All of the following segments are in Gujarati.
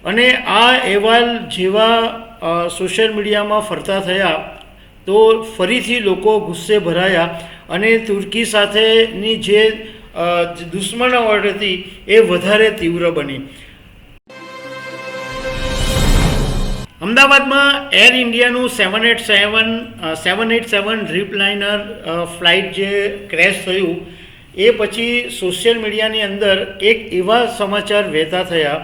અને આ અહેવાલ જેવા સોશિયલ મીડિયામાં ફરતા થયા તો ફરીથી લોકો ગુસ્સે ભરાયા અને તુર્કી સાથેની જે દુશ્મનાવટ હતી એ વધારે તીવ્ર બની. અમદાવાદમાં એર ઇન્ડિયાનું 787 ડ્રીમલાઇનર ફ્લાઇટ જે ક્રેશ થયું એ પછી સોશિયલ મીડિયાની અંદર એક એવા સમાચાર વહેતા થયા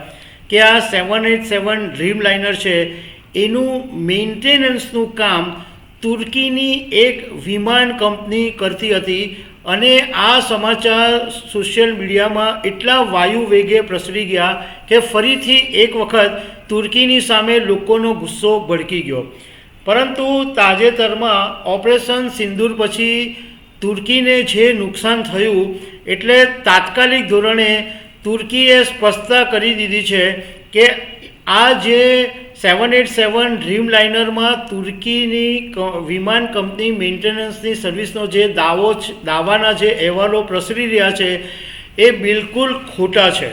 કે આ 787 ડ્રીમલાઇનર છે એનું મેન્ટેનન્સનું કામ તુર્કીની એક વિમાન કંપની કરતી હતી અને આ સમાચાર સોશિયલ મીડિયામાં એટલા વાયુ વેગે પ્રસરી ગયા કે ફરીથી એક વખત તુર્કીની સામે લોકોનો ગુસ્સો ભડકી ગયો. પરંતુ તાજેતરમાં ઓપરેશન સિંદૂર પછી તુર્કીને જે નુકસાન થયું એટલે તાત્કાલિક ધોરણે તુર્કીએ સ્પષ્ટતા કરી દીધી છે કે આ જે 787 ડ્રીમલાઇનરમાં તુર્કીની વિમાન કંપની મેન્ટેનન્સની સર્વિસનો જે દાવાના જે અહેવાલો પ્રસરી રહ્યા છે એ બિલકુલ ખોટા છે.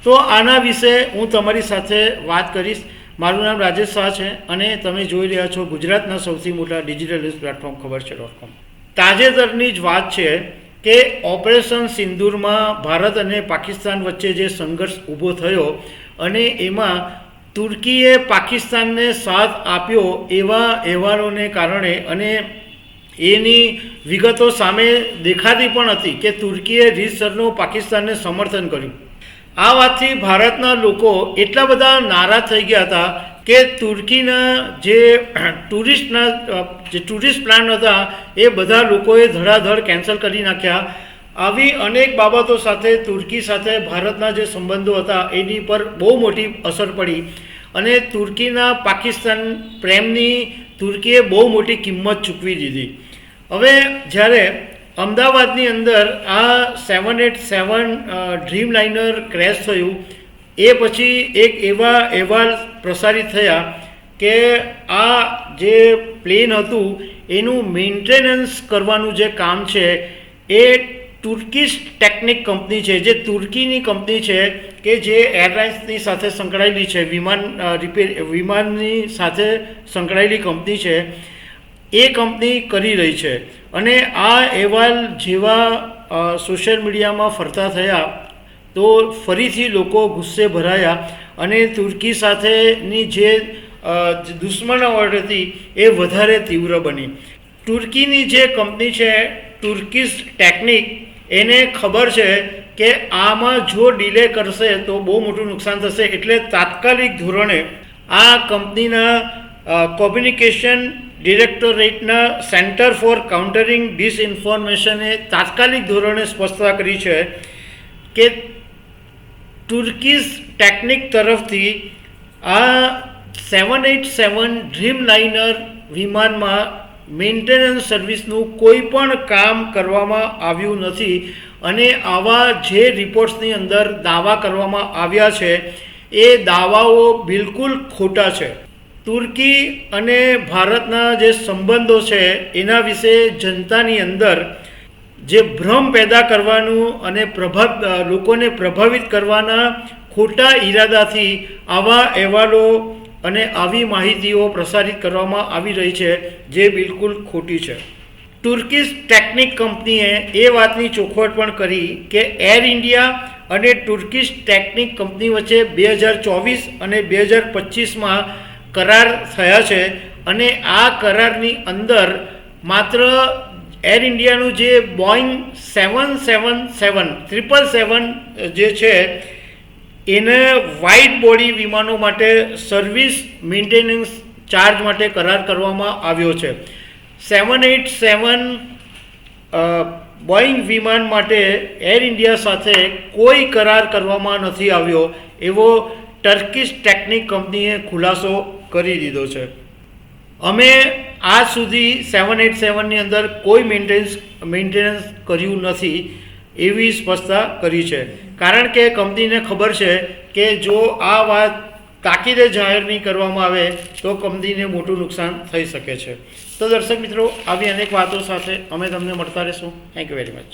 તો આના વિશે હું તમારી સાથે વાત કરીશ. મારું નામ રાજેશ શાહ છે અને તમે જોઈ રહ્યા છો ગુજરાતના સૌથી મોટા ડિજિટલ ન્યૂઝ પ્લેટફોર્મ ખબરછે.com. તાજેતરની જ વાત છે કે ઓપરેશન સિંદૂરમાં ભારત અને પાકિસ્તાન વચ્ચે જે સંઘર્ષ ઊભો થયો અને એમાં તુર્કીએ પાકિસ્તાનને સાથ આપ્યો એવા અહેવાલોને કારણે અને એની વિગતો સામે દેખાતી પણ હતી કે તુર્કીએ રીતસરનું પાકિસ્તાનને સમર્થન કર્યું. આ વાતથી ભારતના લોકો એટલા બધા નારાજ થઈ ગયા હતા કે તુર્કીના જે ટુરિસ્ટ પ્લાન હતા એ બધા લોકોએ ધડાધડ કેન્સલ કરી નાખ્યા. આવી અનેક બાબતો સાથે તુર્કી સાથે ભારતના જે સંબંધો હતા એની પર બહુ મોટી અસર પડી અને તુર્કીના પાકિસ્તાન પ્રેમની તુર્કીએ બહુ મોટી કિંમત ચૂકવી દીધી. હવે જ્યારે અમદાવાદની અંદર આ 787 ડ્રીમલાઇનર ક્રેશ થયું એ પછી એક એવા અહેવાલ પ્રસારિત થયા કે આ જે પ્લેન હતું એનું મેન્ટેનન્સ કરવાનું જે કામ છે એ તુર્કીશ ટેકનિક કંપની છે, જે તુર્કીની કંપની છે કે જે એરલાઇન્સની સાથે સંકળાયેલી છે, વિમાનની સાથે સંકળાયેલી કંપની છે, એ કંપની કરી રહી છે. અને આ અહેવાલ જેવા સોશિયલ મીડિયામાં ફરતા થયા તો ફરીથી લોકો ગુસ્સે ભરાયા અને તુર્કી સાથેની જે દુશ્મનાવટ હતી એ વધારે તીવ્ર બની. તુર્કીની જે કંપની છે તુર્કીશ ટેકનિક, એને ખબર છે કે આમાં જો ડિલે કરશે તો બહુ મોટું નુકસાન થશે, એટલે તાત્કાલિક ધોરણે આ કંપનીના કોમ્યુનિકેશન ડિરેક્ટોરેટના સેન્ટર ફોર કાઉન્ટરિંગ ડિસઇન્ફોર્મેશને તાત્કાલિક ધોરણે સ્પષ્ટતા કરી છે કે તુર્કીશ ટેકનિક તરફથી આ 787 ડ્રીમલાઇનર વિમાનમાં મેન્ટેનન્સ સર્વિસનું કોઈ પણ કામ કરવામાં આવ્યું નથી અને આવા જે રિપોર્ટ્સની અંદર દાવા કરવામાં આવ્યા છે એ દાવાઓ બિલકુલ ખોટા છે. તુર્કી અને ભારતના જે સંબંધો છે એના વિશે જનતાની અંદર જે ભ્રમ પેદા કરવાનું અને લોકોને પ્રભાવિત કરવાના ખોટા ઈરાદાથી આવા અહેવાલો અને આવી માહિતીઓ પ્રસારિત કરવામાં આવી રહી છે જે બિલકુલ ખોટી છે. તુર્કીશ ટેકનિક કંપનીએ એ વાતની ચોખવટ પણ કરી કે એર ઇન્ડિયા અને તુર્કીશ ટેકનિક કંપની વચ્ચે 2024 અને 2025માં કરાર થયા છે અને આ કરારની અંદર માત્ર એર ઇન્ડિયાનું જે બોઈંગ 777 જે છે એને વાઇડ બોડી વિમાનો માટે સર્વિસ મેન્ટેનન્સ ચાર્જ માટે કરાર કરવામાં આવ્યો છે. 787 બોઈંગ વિમાન માટે એર ઇન્ડિયા સાથે કોઈ કરાર કરવામાં નથી આવ્યો એવો ટર્કીશ ટેકનિક કંપનીએ ખુલાસો કરી દીધો છે. અમે આજ સુધી 787ની અંદર કોઈ મેન્ટેનન્સ કર્યું નથી એવી સ્પષ્ટતા કરી છે, કારણ કે કંપનીને ખબર છે કે જો આ વાત તાકીદે જાહેર નહીં કરવામાં આવે તો કંપનીને મોટું નુકસાન થઈ શકે છે. તો દર્શક મિત્રો, આવી અનેક વાતો સાથે અમે તમને મળતા રહીશું. Thank you very much.